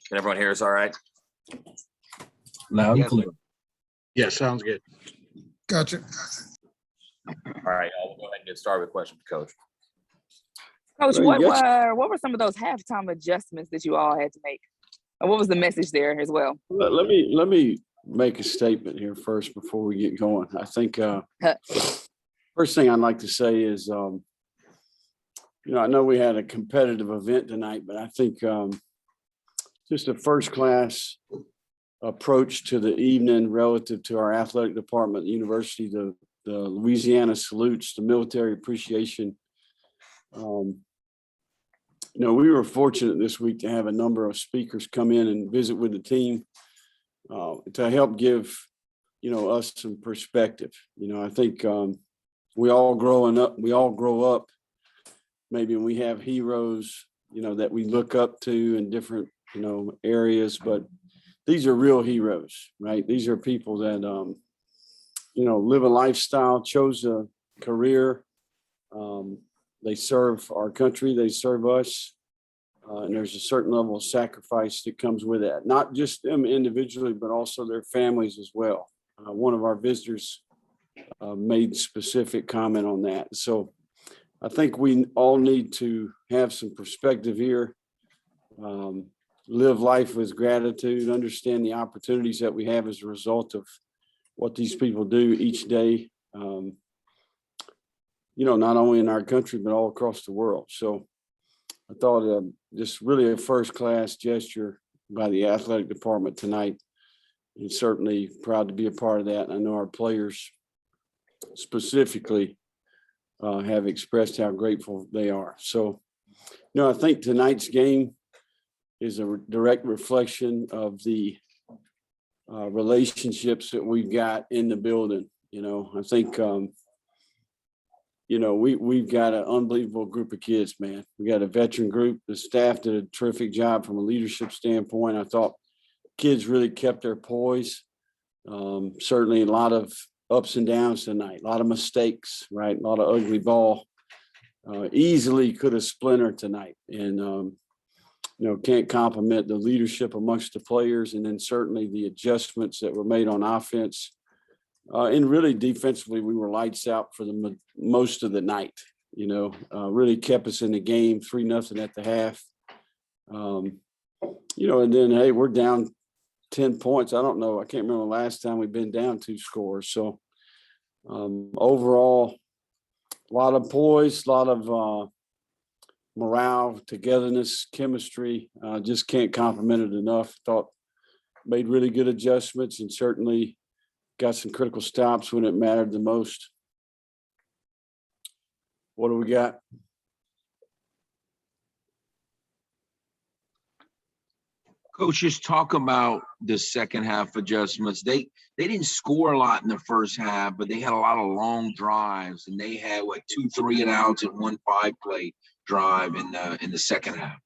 Can everyone hear us all right? Loud and clear. Yeah, sounds good. Gotcha. All right, I'll go ahead and get started with questions, Coach. Coach, Well, what were some of those halftime adjustments that you all had to make? And what was the message there as well? Let me make a statement here first before we get going. I think first thing I'd like to say is, I know we had a competitive event tonight, but I think just a first class approach to the evening relative to our athletic department, university, the Louisiana salutes, the military appreciation. We were fortunate this week to have a number of speakers come in and visit with the team to help give, us some perspective. I think we all grow up, maybe we have heroes, that we look up to in different, areas, but these are real heroes, right? These are people that, live a lifestyle, chose a career. They serve our country, they serve us. And there's a certain level of sacrifice that comes with that, not just them individually, but also their families as well. One of our visitors made specific comment on that. So I think we all need to have some perspective here, live life with gratitude, understand the opportunities that we have as a result of what these people do each day, not only in our country, but all across the world. So I thought just really a first-class gesture by the athletic department tonight, and certainly proud to be a part of that. And I know our players specifically have expressed how grateful they are. So, I think tonight's game is a direct reflection of the relationships that we've got in the building. I think, we've got an unbelievable group of kids, man. We got a veteran group. The staff did a terrific job from a leadership standpoint. I thought kids really kept their poise. Certainly a lot of ups and downs tonight, a lot of mistakes, right? A lot of ugly ball. Easily could have splintered tonight. And, can't compliment the leadership amongst the players, and then certainly the adjustments that were made on offense. And really defensively, we were lights out for the most of the night, really kept us in the game, 3-0 at the half. And then, hey, we're down 10 points. I don't know. I can't remember the last time we've been down 2 scores. So overall, a lot of poise, a lot of morale, togetherness, chemistry. Just can't compliment it enough. Thought made really good adjustments and certainly got some critical stops when it mattered the most. What do we got? Coach, just talk about the second half adjustments. They didn't score a lot in the first half, but they had a lot of long drives, and they had 2 3-and-outs and 1 5-play drive in the second half.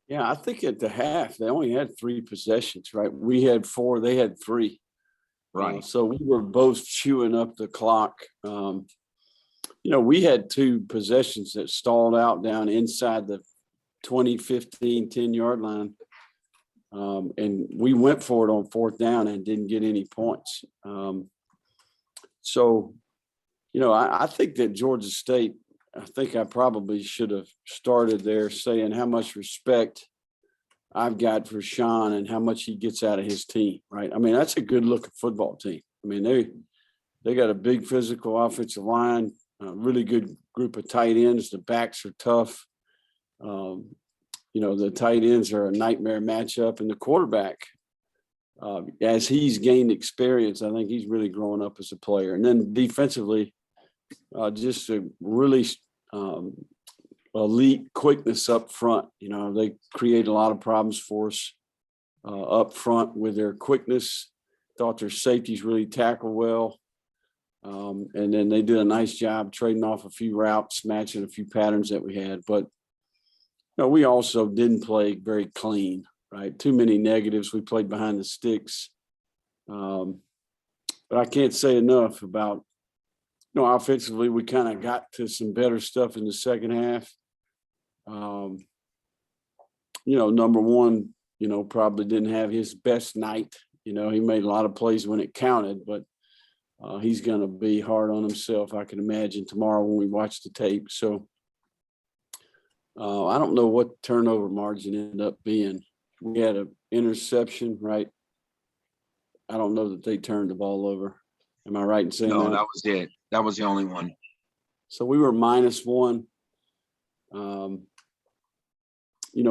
Yeah, I think at the half they only had 3 possessions, right? We had 4, they had 3. Right. So we were both chewing up the clock. We had 2 possessions that stalled out down inside the 20, 15, 10-yard line. And we went for it on 4th down and didn't get any points. I think that Georgia State, I think I probably should have started there saying how much respect I've got for Sean and how much he gets out of his team, right? I mean, that's a good looking football team. I mean, they got a big physical offensive line, a really good group of tight ends. The backs are tough. The tight ends are a nightmare matchup, and the quarterback, as he's gained experience, I think he's really growing up as a player. And then defensively, just a really elite quickness up front. They create a lot of problems for us up front with their quickness. Thought their safeties really tackle well. And then they did a nice job trading off a few routes, matching a few patterns that we had. But we also didn't play very clean, right? Too many negatives. We played behind the sticks. But I can't say enough about, offensively, we kind of got to some better stuff in the second half. number one, probably didn't have his best night. He made a lot of plays when it counted, but he's going to be hard on himself, I can imagine, tomorrow when we watch the tape. So I don't know what the turnover margin ended up being. We had an interception, right? I don't know that they turned the ball over. Am I right in saying No, that? that was it. That was the only one. So we were -1.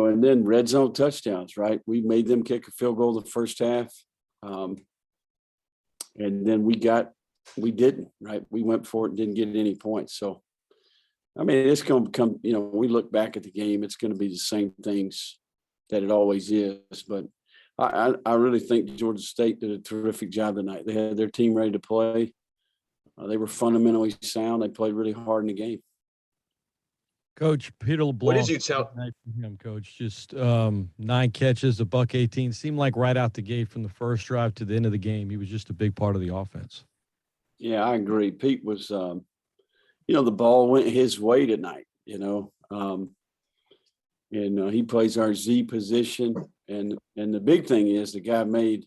And then red zone touchdowns, right? We made them kick a field goal the first half. And then we didn't, right? We went for it and didn't get any points. So, it's going to become, we look back at the game, it's going to be the same things that it always is. But I really think Georgia State did a terrific job tonight. They had their team ready to play. They were fundamentally sound. They played really hard in the game. Coach Peter LeBlanc. What did you tell? Him, Coach? Just 9 catches, $118. Seemed like right out the gate from the first drive to the end of the game, he was just a big part of the offense. Yeah, I agree. Pete was, the ball went his way tonight. He plays our Z position, and the big thing is the guy made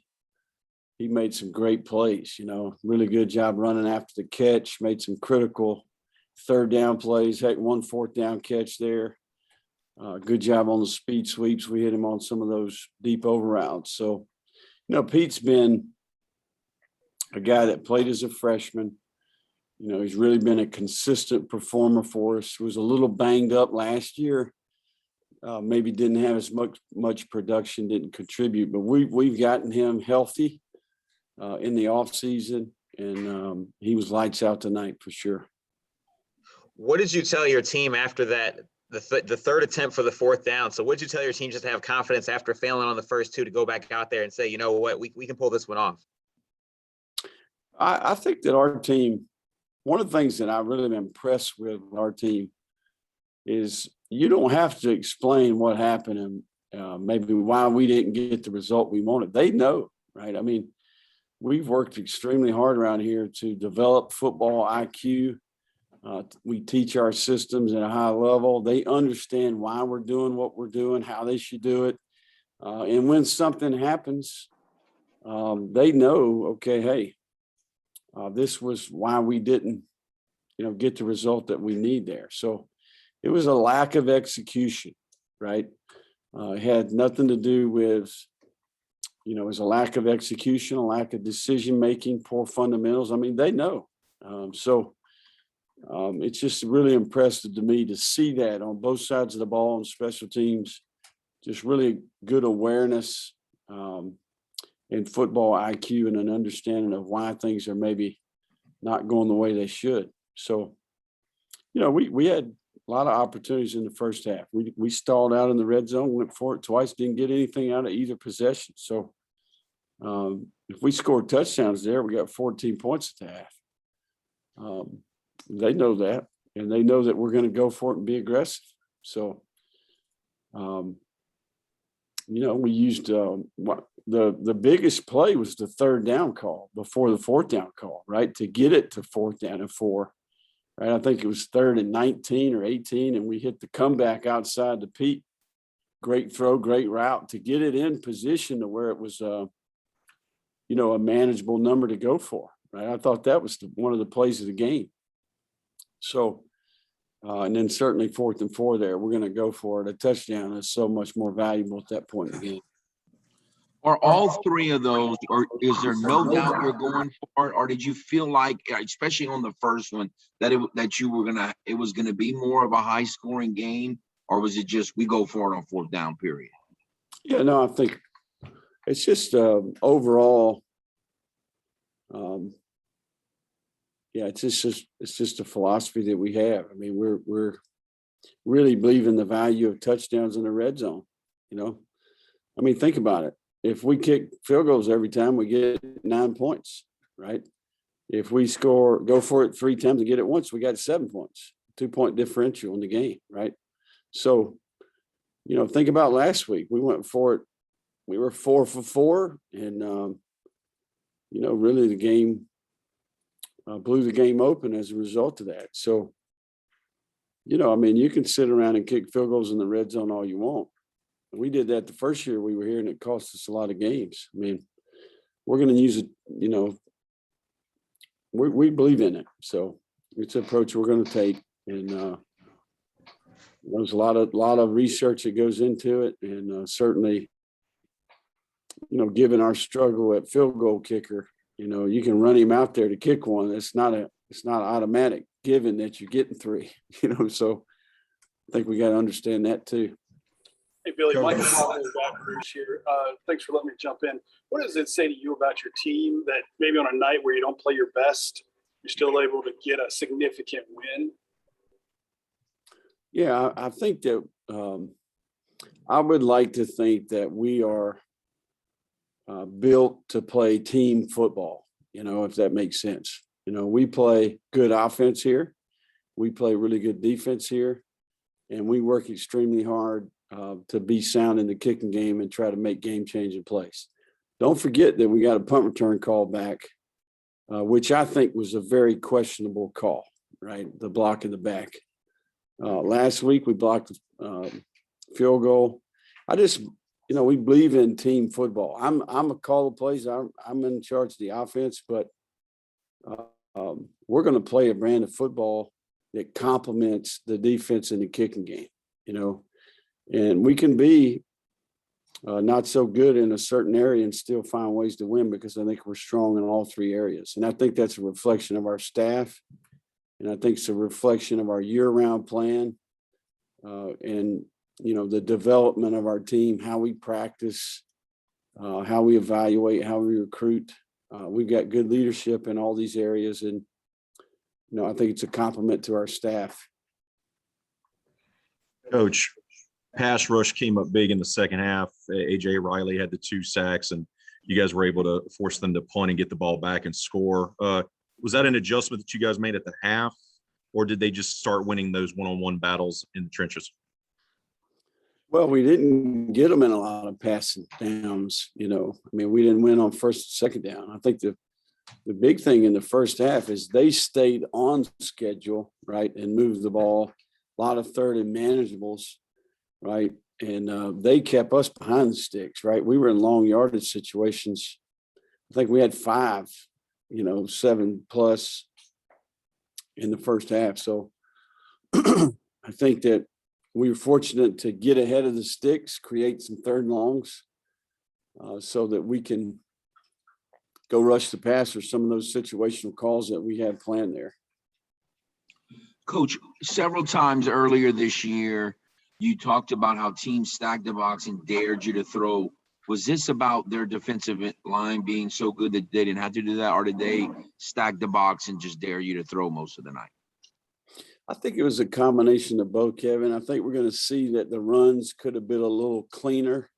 some great plays. Really good job running after the catch. Made some critical third down plays. Heck, 1 4th down catch there. Good job on the speed sweeps. We hit him on some of those deep over routes. So, Pete's been a guy that played as a freshman. He's really been a consistent performer for us. Was a little banged up last year. Maybe didn't have as much production, didn't contribute, but we've gotten him healthy in the off season, and he was lights out tonight for sure. What did you tell your team after that, the third attempt for the 4th down? So what did you tell your team just to have confidence after failing on the first 2 to go back out there and say, you know what, we can pull this one off? I think that our team, one of the things that I really am impressed with our team is you don't have to explain what happened and maybe why we didn't get the result we wanted. They know, right? We've worked extremely hard around here to develop football IQ. We teach our systems at a high level. They understand why we're doing what we're doing, how they should do it. And when something happens, they know, okay, hey, this was why we didn't, get the result that we need there. So it was a lack of execution, right? It had nothing to do with, it was a lack of execution, a lack of decision-making, poor fundamentals. They know. It's just really impressive to me to see that on both sides of the ball on special teams, just really good awareness and football IQ and an understanding of why things are maybe not going the way they should. So, we had a lot of opportunities in the first half. We stalled out in the red zone, went for it twice, didn't get anything out of either possession. So if we scored touchdowns there, we got 14 points at the half. They know that, and they know that we're going to go for it and be aggressive. So, we used the biggest play was the 3rd down call before the 4th down call, right? To get it to 4th down and 4, right? I think it was 3rd and 19 or 18, and we hit the comeback outside to Pete. Great throw, great route to get it in position to where it was, a manageable number to go for, right? I thought that was one of the plays of the game. So, and then certainly 4th and 4 there, we're going to go for it. A touchdown is so much more valuable at that point in the game. Are all 3 of those, or is there no doubt you're going for it? Or did you feel like, especially on the first one, that it was gonna be more of a high scoring game, or was it just we go for it on 4th down period? Yeah, no, I think it's just overall. It's just a philosophy that we have. We're really believe in the value of touchdowns in the red zone. Think about it. If we kick field goals every time, we get 9 points, right? If we go for it 3 times and get it once, we got 7 points, 2-point differential in the game, right? So, think about last week. We went for it. We were 4 for 4, and really the game blew the game open as a result of that. So, you can sit around and kick field goals in the red zone all you want. We did that the first year we were here, and it cost us a lot of games. I mean, we're going to use it, you know, we believe in it. So it's an approach we're going to take. And there's a lot of research that goes into it. And certainly, you know, given our struggle at field goal kicker, you know, you can run him out there to kick one. It's not automatic given that you're getting 3, you know, so I think we got to understand that too. Hey, Billy, Mike Wallace here. Thanks for letting me jump in. What does it say to you about your team that maybe on a night where you don't play your best, you're still able to get a significant win? Yeah, I think that I would like to think that we are built to play team football, you know, if that makes sense. You know, we play good offense here. We play really good defense here. And we work extremely hard to be sound in the kicking game and try to make game-changing plays. Don't forget that we got a punt return call back, which I think was a very questionable call, right? The block in the back. Last week we blocked field goal. You know, we believe in team football. I'm a call of plays. I'm in charge of the offense, but we're going to play a brand of football that complements the defense in the kicking game, you know, and we can be not so good in a certain area and still find ways to win because I think we're strong in all 3 areas. And I think that's a reflection of our staff. And I think it's a reflection of our year-round plan and, you know, the development of our team, how we practice, how we evaluate, how we recruit. We've got good leadership in all these areas. And, you know, I think it's a compliment to our staff. Coach, pass rush came up big in the second half. A.J. Riley had the 2 sacks, and you guys were able to force them to punt and get the ball back and score. Was that an adjustment that you guys made at the half, or did they just start winning those one-on-one battles in the trenches? Well, we didn't get them in a lot of passing downs, you know. I mean, we didn't win on first and second down. I think the big thing in the first half is they stayed on schedule, right, and moved the ball. A lot of third and manageables, right, and they kept us behind the sticks, right. We were in long yardage situations. I think we had 5, you know, 7+ in the first half. So I think that we were fortunate to get ahead of the sticks, create some third and longs so that we can go rush the passer, some of those situational calls that we had planned there. Coach, several times earlier this year, you talked about how teams stacked the box and dared you to throw. Was this about their defensive line being so good that they didn't have to do that, or did they stack the box and just dare you to throw most of the night? I think it was a combination of both, Kevin. I think we're going to see that the runs could have been a little cleaner.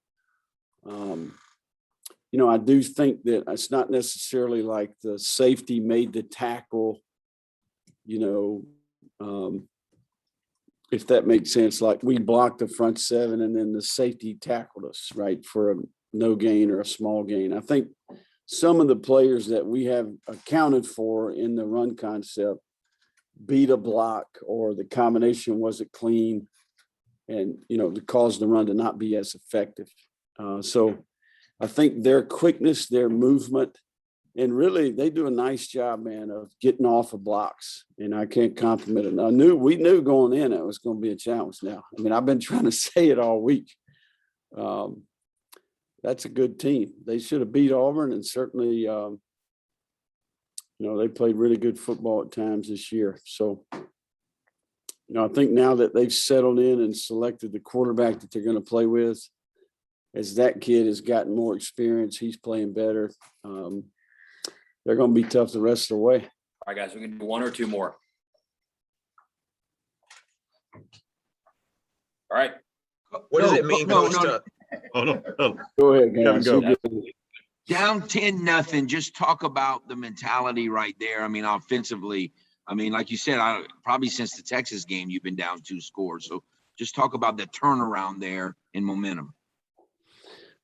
You know, I do think that it's not necessarily like the safety made the tackle, you know, if that makes sense. Like we blocked the front 7 and then the safety tackled us, right, for a no gain or a small gain. I think some of the players that we have accounted for in the run concept beat a block, or the combination wasn't clean, and, you know, to cause the run to not be as effective. So I think their quickness, their movement, and really they do a nice job, man, of getting off of blocks. And I can't compliment it. We knew going in it was going to be a challenge now. I mean, I've been trying to say it all week. That's a good team. They should have beat Auburn, and certainly, you know, they played really good football at times this year. So, you know, I think now that they've settled in and selected the quarterback that they're going to play with, as that kid has gotten more experience, he's playing better. They're going to be tough the rest of the way. All right, guys, we can do 1 or 2 more. All right. What does it mean, Coach? Oh, no. Go ahead, guys. Kevin, Go. Down 10-0, just talk about the mentality right there. I mean, offensively, I mean, like you said, probably since the Texas game, you've been down 2 scores. So just talk about the turnaround there in momentum.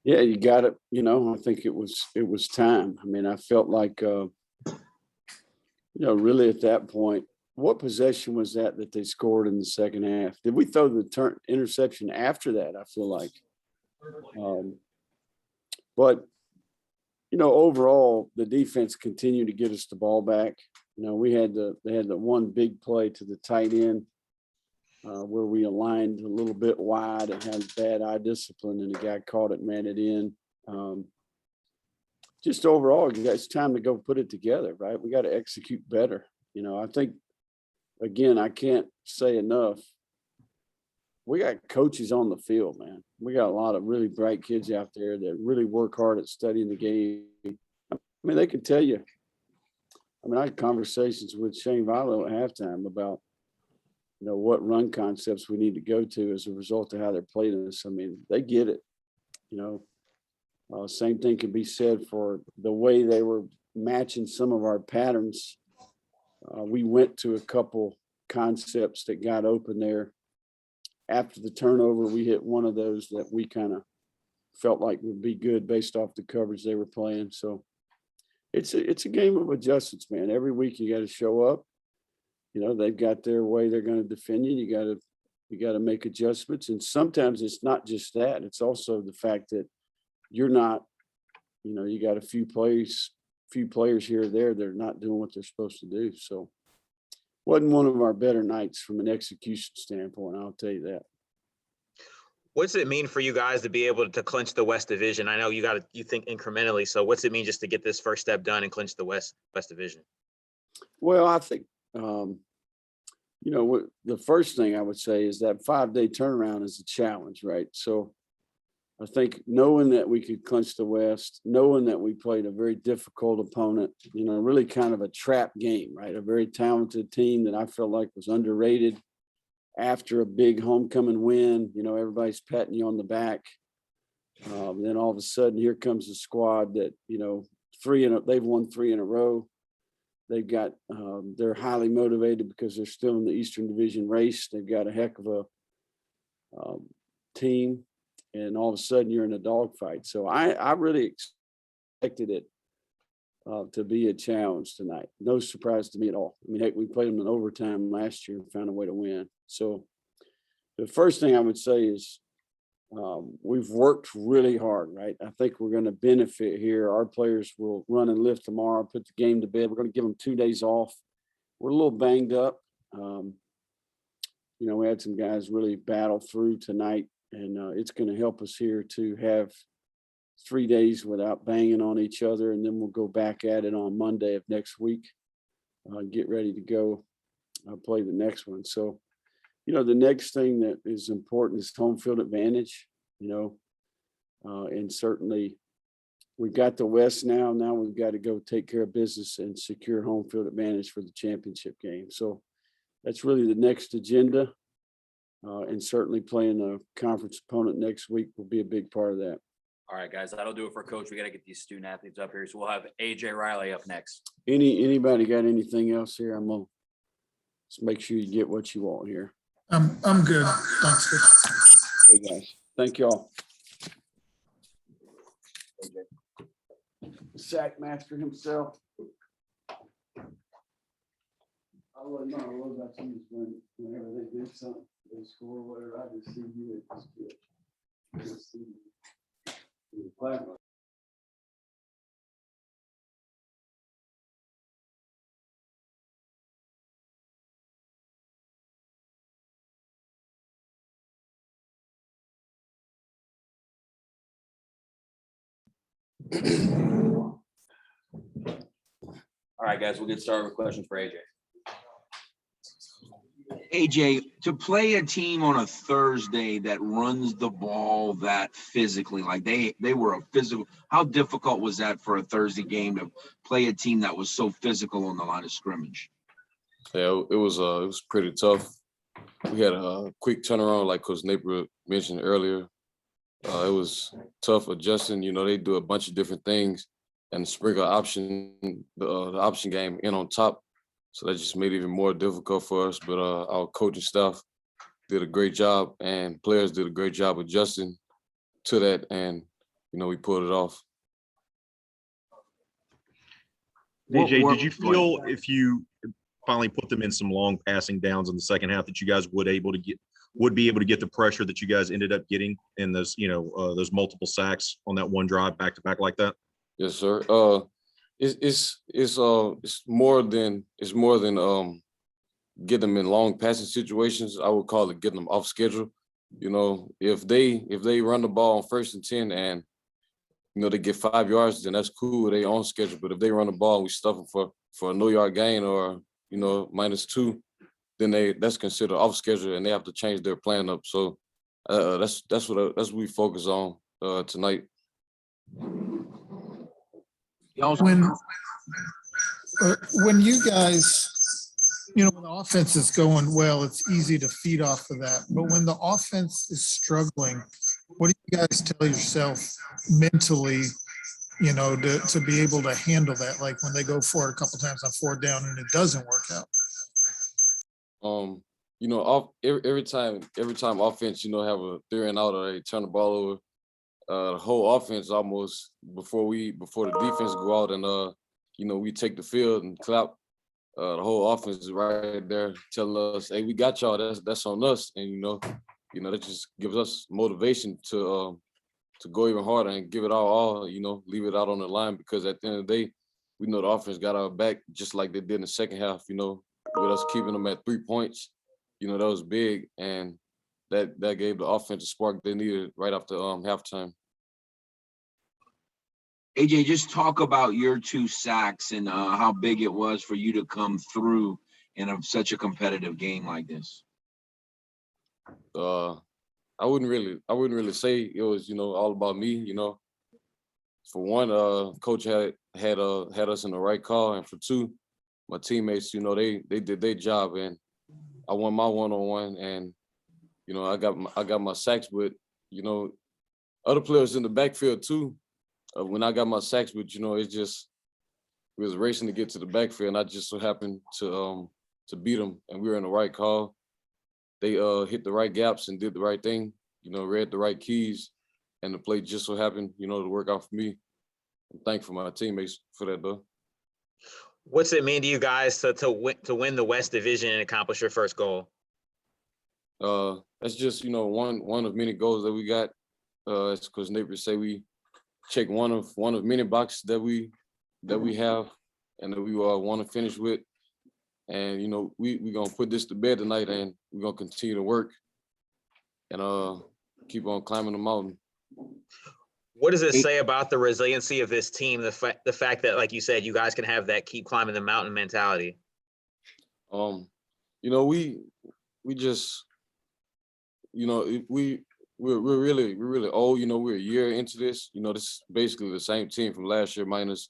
Yeah, you got it. You know, I think it was time. I mean, I felt like, you know, really at that point, what possession was that they scored in the second half? Did we throw the interception after that? I feel like But, you know, overall, the defense continued to get us the ball back. You know, they had the one big play to the tight end where we aligned a little bit wide and had bad eye discipline, and the guy caught it, ran it in. Just overall, it's time to go put it together, right? We got to execute better. You know, I think, again, I can't say enough. We got coaches on the field, man. We got a lot of really bright kids out there that really work hard at studying the game. I mean, they can tell you. I mean, I had conversations with Shane Vilo at halftime about, you know, what run concepts we need to go to as a result of how they're playing us. I mean, they get it. You know, same thing can be said for the way they were matching some of our patterns. We went to a couple concepts that got open there. After the turnover, we hit one of those that we kind of felt like would be good based off the coverage they were playing. So it's a game of adjustments, man. Every week you got to show up. You know, they've got their way they're going to defend you. You got to make adjustments. And sometimes it's not just that. It's also the fact that you're not, you know, you got a few players here or there that are not doing what they're supposed to do. So wasn't one of our better nights from an execution standpoint, I'll tell you that. What's it mean for you guys to be able to clinch the West Division? I know you think incrementally. So what's it mean just to get this first step done and clinch the West Division? Well, I think, you know, the first thing I would say is that 5-day turnaround is a challenge, right? So I think knowing that we could clinch the West, knowing that we played a very difficult opponent, you know, really kind of a trap game, right? A very talented team that I felt like was underrated after a big homecoming win. You know, everybody's patting you on the back. Then all of a sudden, here comes a squad that, you know, they've won 3 in a row. They've got, they're highly motivated because they're still in the Eastern Division race. They've got a heck of a team. And all of a sudden you're in a dogfight. So I really expected it to be a challenge tonight. No surprise to me at all. I mean, heck, we played them in overtime last year and found a way to win. So the first thing I would say is we've worked really hard, right? I think we're going to benefit here. Our players will run and lift tomorrow, put the game to bed. We're going to give them 2 days off. We're a little banged up. You know, we had some guys really battle through tonight. And it's going to help us here to have 3 days without banging on each other. And then we'll go back at it on Monday of next week, get ready to go play the next one. So, you know, the next thing that is important is home field advantage, you know, and certainly we've got the West now. Now we've got to go take care of business and secure home field advantage for the championship game. So that's really the next agenda. And certainly playing a conference opponent next week will be a big part of that. All right, guys, that'll do it for Coach. We got to get these student athletes up here. So we'll have AJ Riley up next. Anybody got anything else here? I'm gonna just make sure you get what you want here. I'm good. Thanks. Okay, guys. Thank y'all. Sack master himself. I wouldn't know. What about you whenever they do something, they score whatever. I just see you. Just see you. All right, guys, we'll get started with questions for AJ. AJ, to play a team on a Thursday that runs the ball that physically, like they were a physical, how difficult was that for a Thursday game to play a team that was so physical on the line of scrimmage? Yeah, it was pretty tough. We had a quick turnaround, like Coach Napier mentioned earlier. It was tough adjusting. You know, they do a bunch of different things, and sprinkle the option game in on top. So that just made it even more difficult for us. But our coaching staff did a great job, and players did a great job adjusting to that, and you know, we pulled it off. AJ, did you feel if you finally put them in some long passing downs in the second half that you guys would would be able to get the pressure that you guys ended up getting in those, those multiple sacks on that one drive back to back like that? Yes, sir. It's more than get them in long passing situations. I would call it getting them off schedule. If they run the ball on 1st and 10 and they get 5 yards, then that's cool. They on schedule. But if they run the ball and we stuff them for a no-yard gain or -2, then that's considered off schedule and they have to change their plan up. So that's what we focus on tonight. When you guys, when the offense is going well, it's easy to feed off of that. But when the offense is struggling, what do you guys tell yourself mentally, to be able to handle that? Like when they go for it a couple times on 4th down and it doesn't work out. Every time offense, have a 3 and out or they turn the ball over, the whole offense almost before the defense go out and we take the field and clap. The whole offense is right there telling us, "Hey, we got y'all. That's on us." And that just gives us motivation to go even harder and give it all. Leave it out on the line, because at the end of the day, we know the offense got our back just like they did in the second half. With us keeping them at 3 points, that was big, and that gave the offense a spark they needed right after halftime. AJ, just talk about your 2 sacks and how big it was for you to come through in such a competitive game like this. I wouldn't really say it was all about me. For one, coach had us in the right call, and for 2, my teammates, they did their job, and I won my one-on-one, and I got my sacks, but other players in the backfield too. When I got my sacks, but it's just we was racing to get to the backfield, and I just so happened to beat them, and we were in the right call. They hit the right gaps and did the right thing, read the right keys, and the play just so happened, to work out for me. I'm thankful for my teammates for that, though. What's it mean to you guys to win the West Division and accomplish your first goal? That's just one of many goals that we got. It's because neighbors say we check one of many boxes that we have and that we want to finish with. And we're gonna put this to bed tonight, and we're gonna continue to work and keep on climbing the mountain. What does it say about the resiliency of this team? The fact that, like you said, you guys can have that keep climbing the mountain mentality. We just we're really old. We're a year into this. This is basically the same team from last year, minus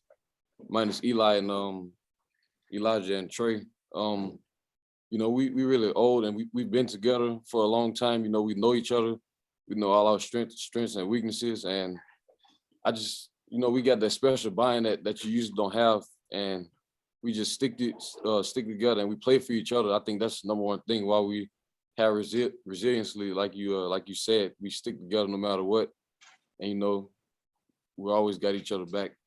Eli and Elijah and Trey. We really old, and we've been together for a long time. We know each other. We know all our strengths and weaknesses, and I just we got that special bond that you usually don't have, and we just stick together and we play for each other. I think that's the number one thing why we have resiliency, like you said. We stick together no matter what, and we always got each other back.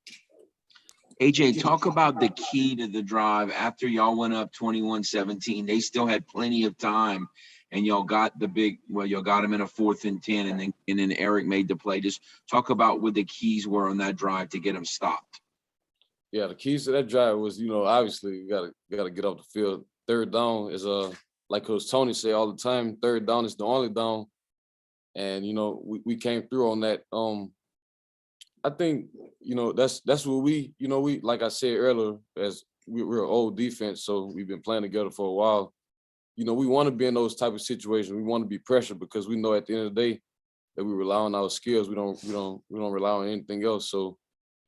AJ, talk about the key to the drive. After y'all went up 21-17, they still had plenty of time, and y'all got y'all got them in a 4th and 10, and then Eric made the play. Just talk about what the keys were on that drive to get them stopped. Yeah, the keys to that drive was, obviously you gotta get off the field. 3rd down is like Coach Tony say all the time, 3rd down is the only down, and we came through on that. I think that's what we like I said earlier, as we're an old defense, so we've been playing together for a while. We want to be in those type of situations. We want to be pressured because we know at the end of the day that we rely on our skills. We don't rely on anything else. So,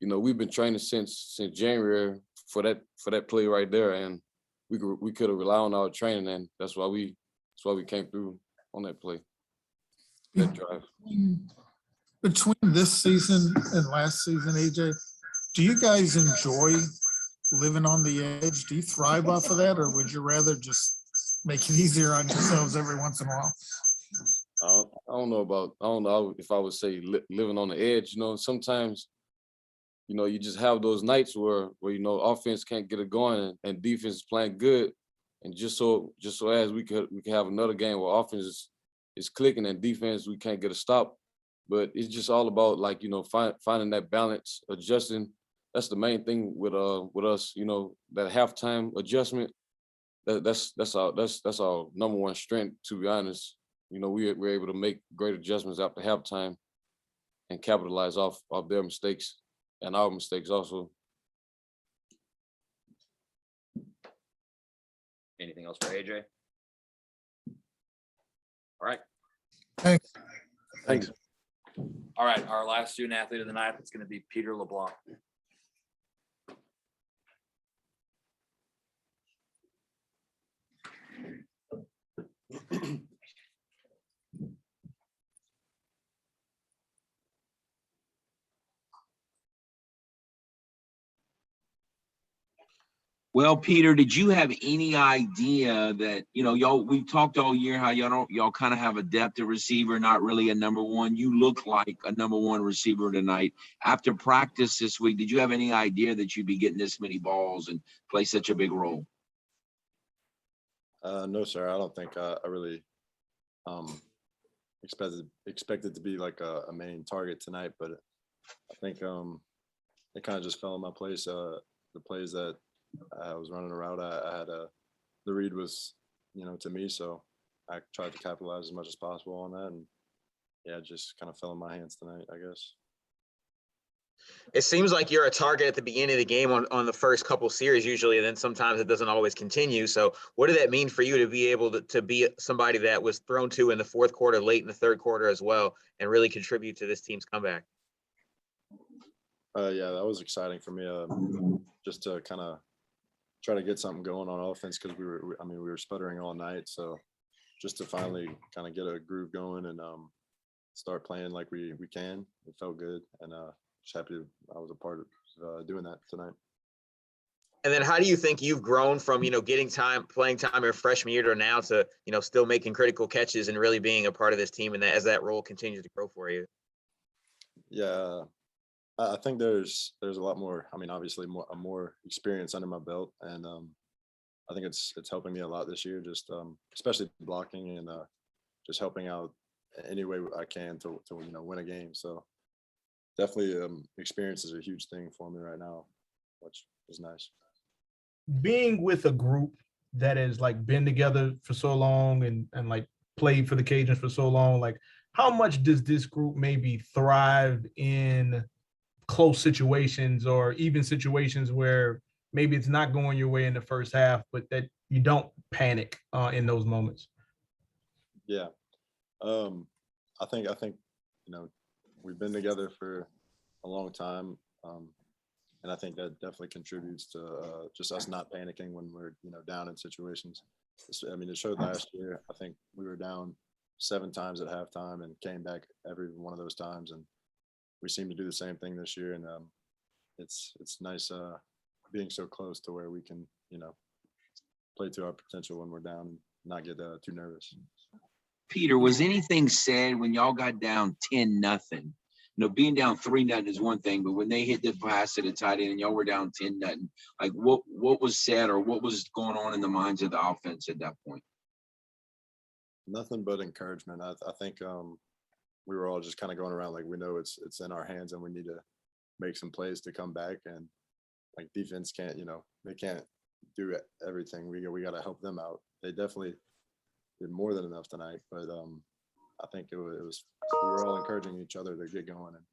we've been training since January for that play right there, and we could have relied on our training, and that's why we came through on that play, that drive. Between this season and last season, AJ, do you guys enjoy living on the edge? Do you thrive off of that, or would you rather just make it easier on yourselves every once in a while? I don't know if I would say living on the edge. Sometimes, you just have those nights where offense can't get it going and defense is playing good, and just so as we could have another game where offense it's clicking, and defense, we can't get a stop. But it's just all about, like, finding that balance, adjusting. That's the main thing with us, that halftime adjustment. That's our number one strength, to be honest. We're able to make great adjustments after halftime and capitalize off their mistakes and our mistakes also. Anything else for AJ? All right. Thanks. Thanks. All right. Our last student athlete of the night is going to be Peter LeBlanc. Well, Peter, did you have any idea that, y'all, we've talked all year how y'all kind of have a depth at receiver, not really a number one. You look like a number one receiver tonight. After practice this week, did you have any idea that you'd be getting this many balls and play such a big role? No, sir. I don't think I really expected to be like a main target tonight, but I think it kind of just fell in my place. The plays that I was running a route, I had the read was, to me, so I tried to capitalize as much as possible on that, and yeah, it just kind of fell in my hands tonight, I guess. It seems like you're a target at the beginning of the game on the first couple series usually, and then sometimes it doesn't always continue. So what did that mean for you to be able to be somebody that was thrown to in the fourth quarter, late in the third quarter as well, and really contribute to this team's comeback? Yeah, that was exciting for me, just to kind of try to get something going on offense, because we were sputtering all night. So just to finally kind of get a groove going and start playing like we can, it felt good, and just happy I was a part of doing that tonight. And then how do you think you've grown from, getting playing time your freshman year to now to, still making critical catches and really being a part of this team, and that as that role continues to grow for you? Yeah, I think there's a lot more. Obviously more experience under my belt, and I think it's helping me a lot this year. Just especially blocking and just helping out any way I can to win a game. So definitely experience is a huge thing for me right now, which is nice. Being with a group that has like been together for so long and like played for the Cajuns for so long, like how much does this group maybe thrive in close situations, or even situations where maybe it's not going your way in the first half, but that you don't panic in those moments? Yeah, I think we've been together for a long time, and I think that definitely contributes to just us not panicking when we're down in situations. It showed last year. I think we were down 7 times at halftime and came back every one of those times, and we seem to do the same thing this year, and it's nice being so close to where we can play to our potential when we're down and not get too nervous. Peter, was anything said when y'all got down 10-0? Being down 3-0 is one thing, but when they hit the pass to the tight end and y'all were down 10-0, like what was said or what was going on in the minds of the offense at that point? Nothing but encouragement. I think we were all just kind of going around like we know it's in our hands and we need to make some plays to come back, and like defense can't, they can't do everything. We got to help them out. They definitely did more than enough tonight, but I think it was we were all encouraging each other to get going, and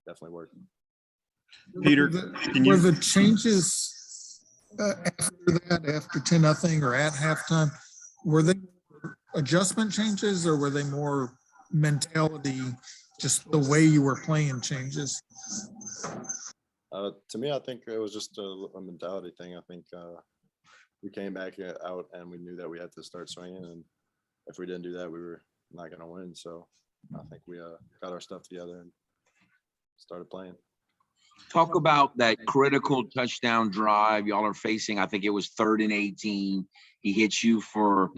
definitely working. Peter, were the changes after 10-0 or at halftime, were they adjustment changes, or were they more mentality, just the way you were playing changes? To me, I think it was just a mentality thing. I think we came back out and we knew that we had to start swinging, and if we didn't do that, we were not going to win. So I think we got our stuff together and started playing. Talk about that critical touchdown drive y'all are facing. I think it was 3rd and 18. He hits you for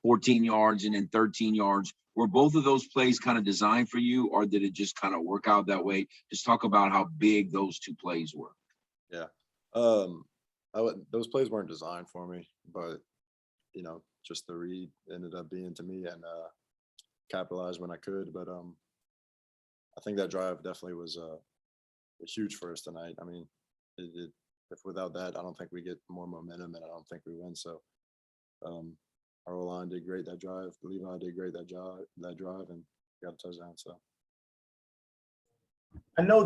14 yards and then 13 yards. Were both of those plays kind of designed for you, or did it just kind of work out that way? Just talk about how big those 2 plays were. Yeah. Those plays weren't designed for me, but just the read ended up being to me, and capitalize when I could. But I think that drive definitely was huge for us tonight. I mean, if without that, I don't think we get more momentum, and I don't think we win. So our O-line did great that drive. Levi did great that drive, and got a touchdown. So I know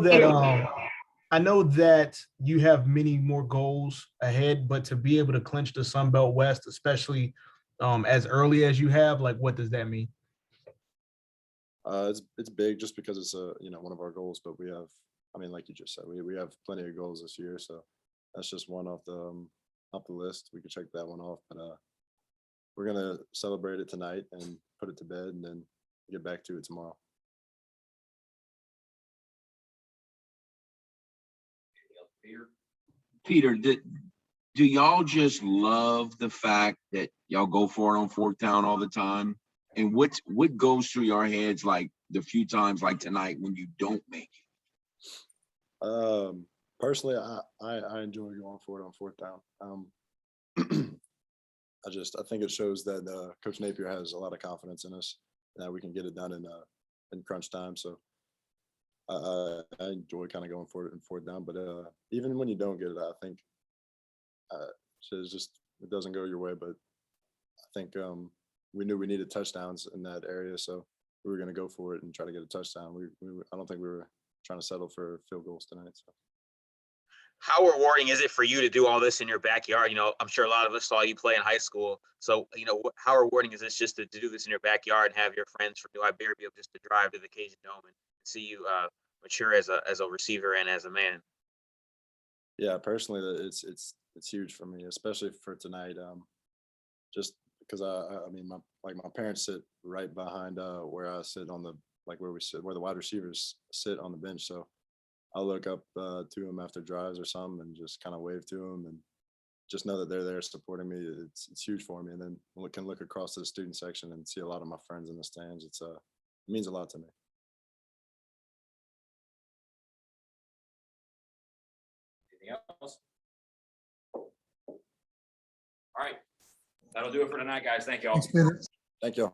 that you have many more goals ahead, but to be able to clinch the Sun Belt West, especially as early as you have, like, what does that mean? it's big just because it's one of our goals. But we have, I mean, like you just said, we have plenty of goals this year. So that's just one off the list. We could check that one off. But we're gonna celebrate it tonight and put it to bed, and then get back to it tomorrow. Peter, do y'all just love the fact that y'all go for it on fourth down all the time? And what goes through your heads like the few times like tonight when you don't make it? Personally, I enjoy going for it on fourth down. I think it shows that Coach Napier has a lot of confidence in us, that we can get it done in crunch time. So I enjoy kind of going for it in fourth down. But even when you don't get it, I think it doesn't go your way. But I think we knew we needed touchdowns in that area, so we were going to go for it and try to get a touchdown. I don't think we were trying to settle for field goals tonight. So. How rewarding is it for you to do all this in your backyard? You know, I'm sure a lot of us saw you play in high school. So, you know, how rewarding is this just to do this in your backyard and have your friends from New Iberia be able just to drive to the Cajun Dome and see you mature as a receiver and as a man? Yeah, personally, it's huge for me, especially for tonight. Just because I mean, my parents sit right behind where I sit on the where the wide receivers sit on the bench. So I'll look up to them after drives or something and just kind of wave to them and just know that they're there supporting me. It's huge for me. And then I can look across to the student section and see a lot of my friends in the stands. It means a lot to me. Anything else? All right. That'll do it for tonight, guys. Thank y'all. Thanks, Peter. Thank you.